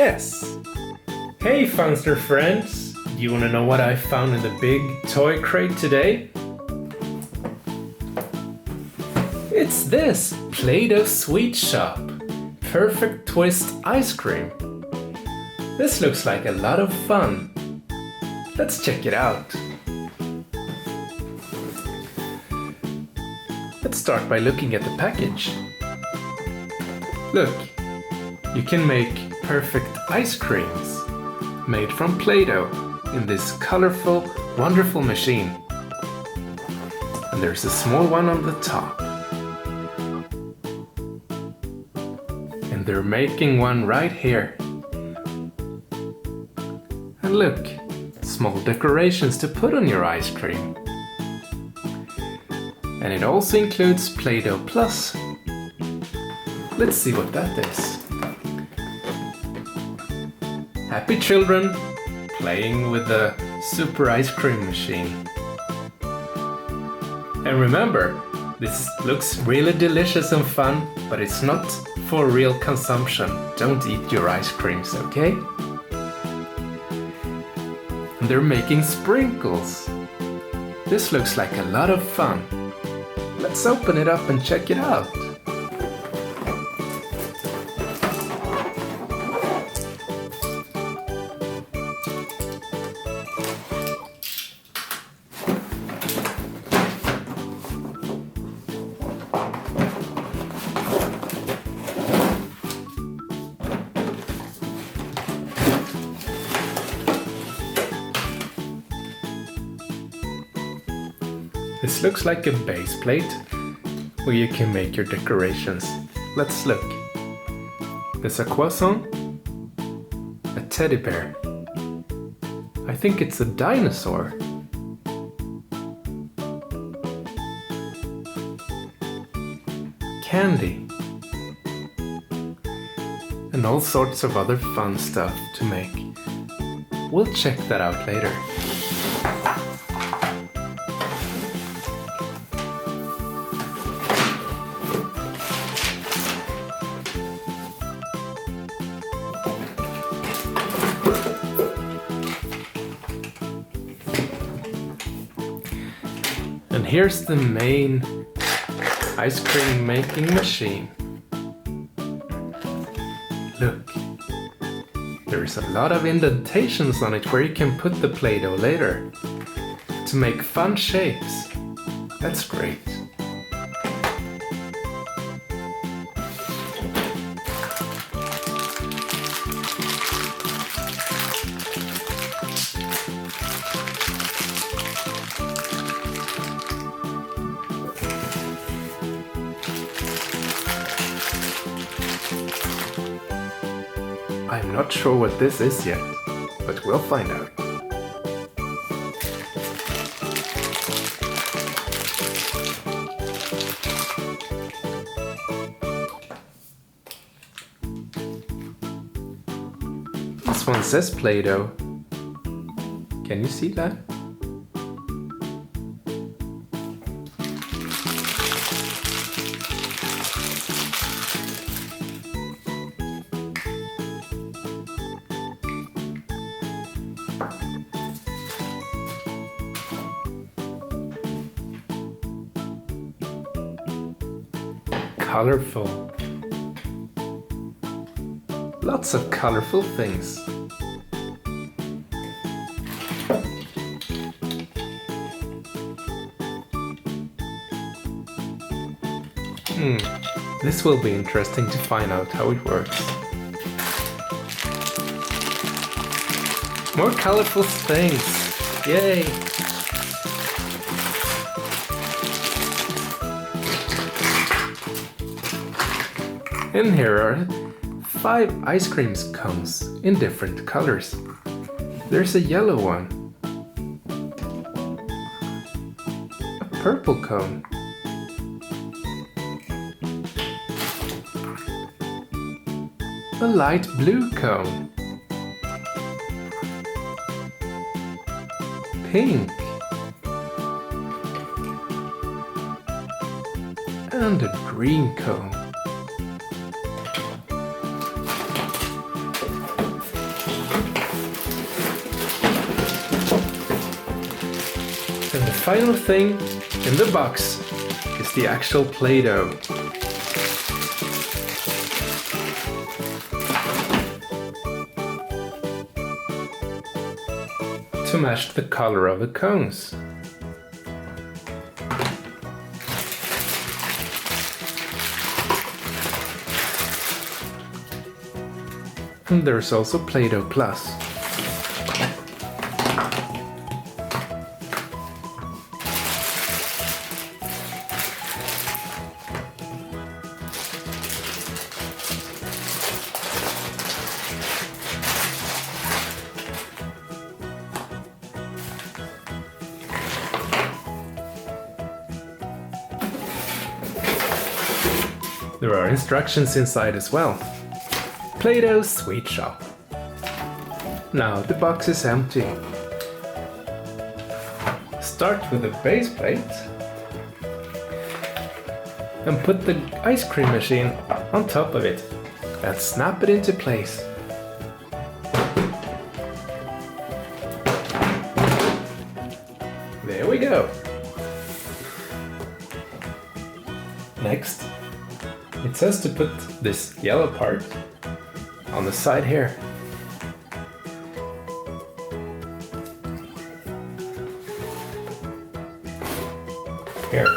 guess. Hey Funster Friends, do you want to know what I found in the big toy crate today? It's this Play-Doh Sweet Shoppe Perfect Twist Ice Cream. This looks like a lot of fun. Let's check it out. Let's start by looking at the package. Look, you can make perfect ice creams made from Play-Doh in this colorful, wonderful machine. And there's a small one on the top. And they're making one right here. And look, small decorations to put on your ice cream. And it also includes Play-Doh Plus. Let's see what that is. Happy children playing with the super ice cream machine. And remember, this looks really delicious and fun, but it's not for real consumption. Don't eat your ice creams, okay? And they're making sprinkles. This looks like a lot of fun. Let's open it up and check it out. This looks like a base plate where you can make your decorations. Let's look. There's a croissant, a teddy bear. I think it's a dinosaur. Candy. And all sorts of other fun stuff to make. We'll check that out later. And here's the main ice cream making machine. Look, there's a lot of indentations on it where you can put the Play-Doh later to make fun shapes. That's great. I'm not sure what this is yet, but we'll find out. This one says Play-Doh. Can you see that? Colorful. Lots of colorful things. This will be interesting to find out how it works. More colorful things. Yay! In here are 5 ice cream cones in different colors. There's a yellow one, a purple cone, a light blue cone, pink, and a green cone. And the final thing in the box is the actual Play-Doh. To match the color of the cones. And there's also Play-Doh Plus. There are instructions inside as well. Play-Doh Sweet Shoppe. Now the box is empty. Start with the base plate and put the ice cream machine on top of it and snap it into place. There we go. Next, it says to put this yellow part on the side here. Here.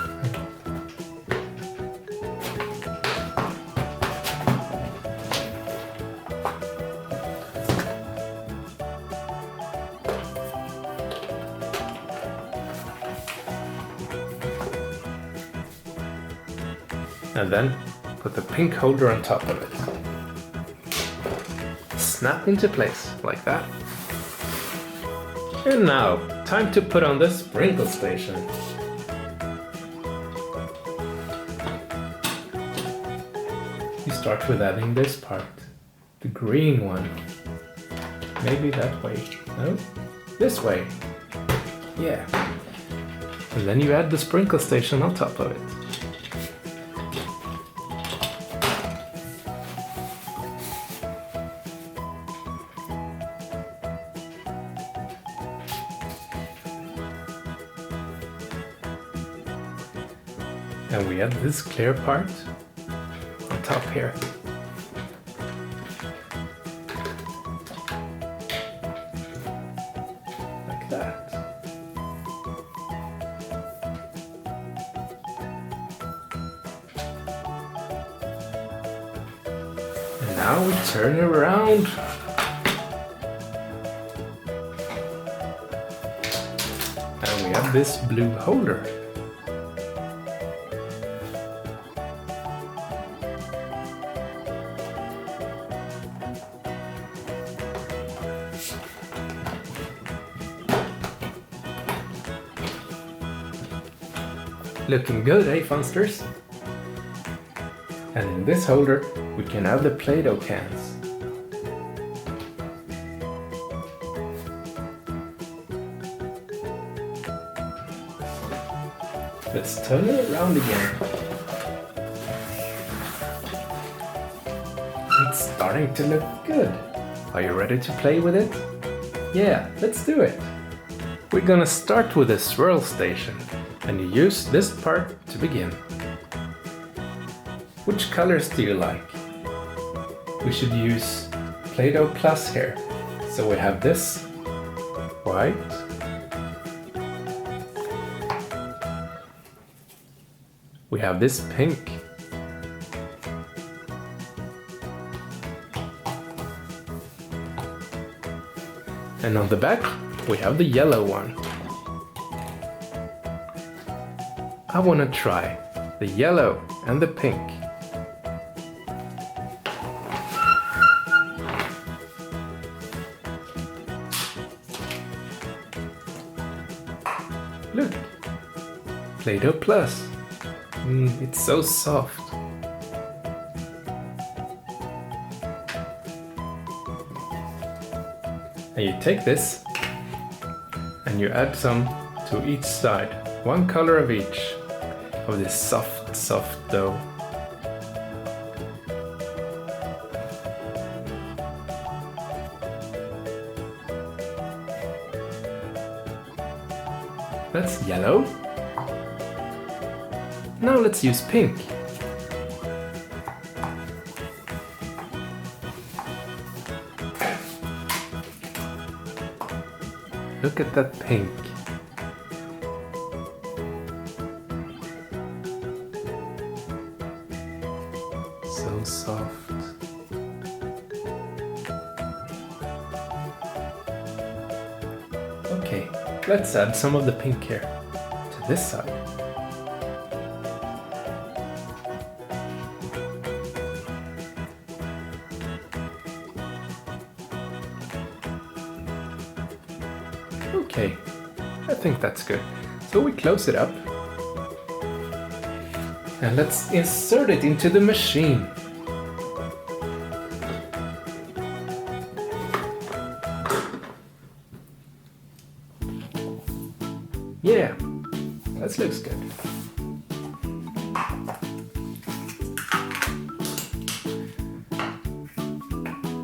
And then put the pink holder on top of it. Snap into place, like that. And now, time to put on the sprinkle station. You start with adding this part, the green one. Maybe that way. No? This way. Yeah. And then you add the sprinkle station on top of it. And we add this clear part on top here. Like that. And now we turn it around. And we have this blue holder. Looking good, eh, Funsters? And in this holder, we can add the Play-Doh cans. Let's turn it around again. It's starting to look good. Are you ready to play with it? Yeah, let's do it. We're gonna start with a swirl station. And you use this part to begin. Which colors do you like? We should use Play-Doh Plus here. So we have this white, we have this pink, and on the back we have the yellow one. I want to try the yellow and the pink. Look, Play-Doh Plus. It's so soft. And you take this and you add some to each side, one color of each. Of this soft dough. That's yellow. Now let's use pink. Look at that pink. So soft. Okay, let's add some of the pink here to this side. Okay, I think that's good. So we close it up. And let's insert it into the machine. Yeah, that looks good.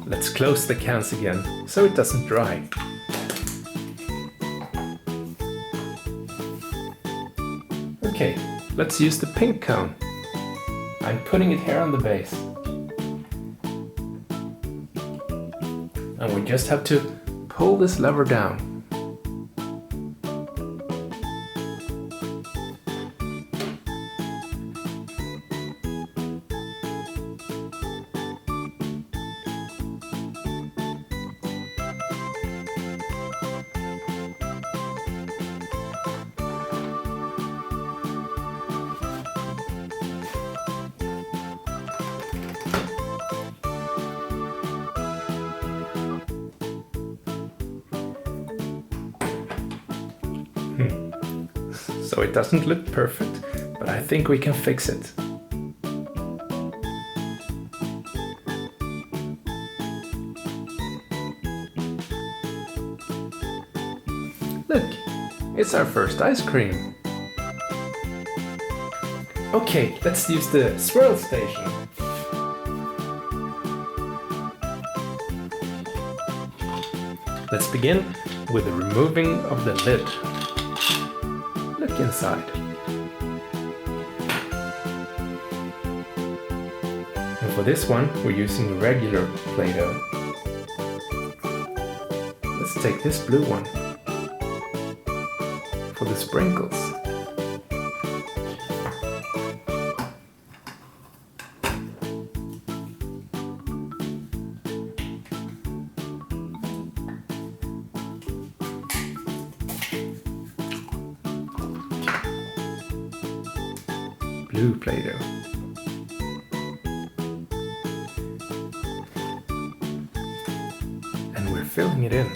Let's close the cans again so it doesn't dry. Okay, let's use the pink cone. I'm putting it here on the base. And we just have to pull this lever down. So it doesn't look perfect, but I think we can fix it. Look, it's our first ice cream. Okay, let's use the swirl station. Let's begin with the removing of the lid. Look inside. And for this one, we're using regular Play-Doh. Let's take this blue one for the sprinkles. Blue Play-Doh. And we're filling it in.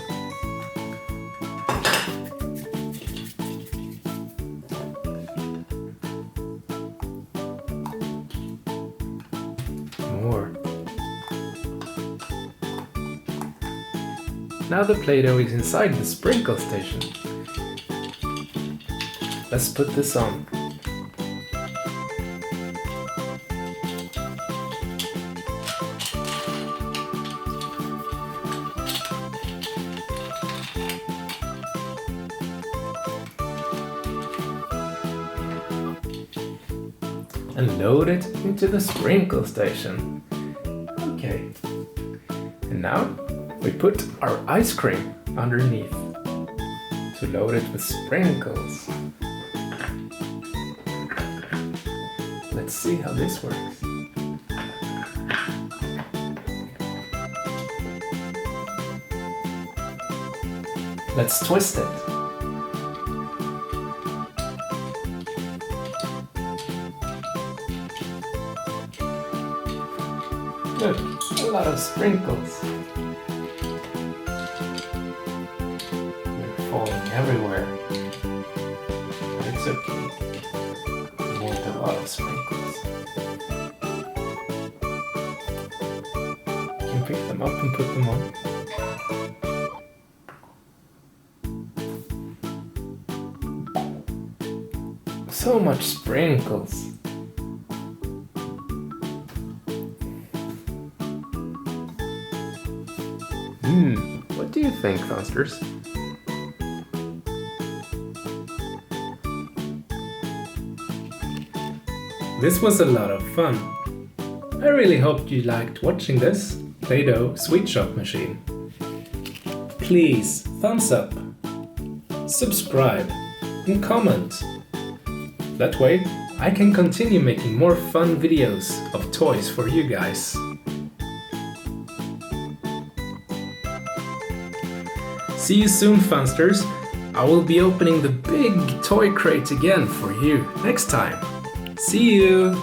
More. Now the Play-Doh is inside the sprinkle station. Let's put this on. And load it into the sprinkle station. Okay. And now we put our ice cream underneath to load it with sprinkles. Let's see how this works. Let's twist it. Look, a lot of sprinkles. They're falling everywhere. But it's okay. We want a lot of sprinkles. You can pick them up and put them on. So much sprinkles. What do you think, Funsters? This was a lot of fun. I really hope you liked watching this Play-Doh Sweet Shoppe machine. Please thumbs up, subscribe and comment. That way I can continue making more fun videos of toys for you guys. See you soon, Funsters. I will be opening the big toy crate again for you next time. See you!